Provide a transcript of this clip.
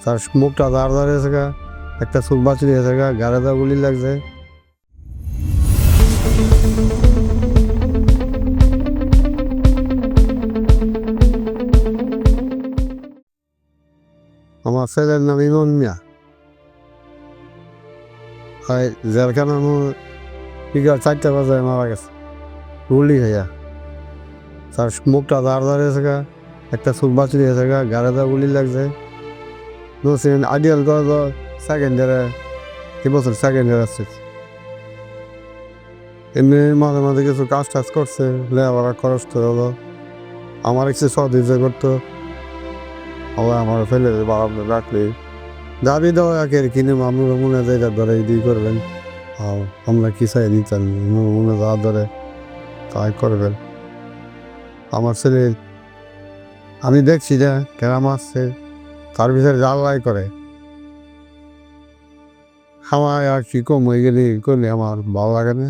তার মুখটা দাঁড় দাঁড়িয়েছে গা, একটা চুল বাঁচি দিয়েছে গা, গাড়ে দা গুলি লাগছে। আমার ছেলের নাম ইমন মিয়া। জেলখানা বিকাল 4টা বাজায় মারা গেছে গুলি খাইয়া। তার মুখটা দাঁড় দাঁড়িয়েছে গা, একটা চুল বাঁচি দিয়েছে গা, গাড়ে দা গুলি লাগছে। নসিন আইডিয়াল কলেজ সেকেন্ড ইয়ারে, এবছর সেকেন্ড ইয়ার আসছে। এমনি মাঝে মাঝে কিছু কাজ টাজ করছে, লেবার খরচ তো হলো। আমার একটু সদিজে করতো, আবার আমার ফেলে বাড়াতে রাখলে দাবি দেওয়া একের কিনে আমরা মনে যায় ধরে দিয়ে করবেন। আমরা কি চাই দিতেন মনে যা ধরে তাই করবেন। আমার ছেলে আমি দেখছি যে কেরাম আসছে, তার ভিতরে জ্বালাই করে। আমার আর কি কম হয়ে গেলে করলে আমার ভালো লাগে না।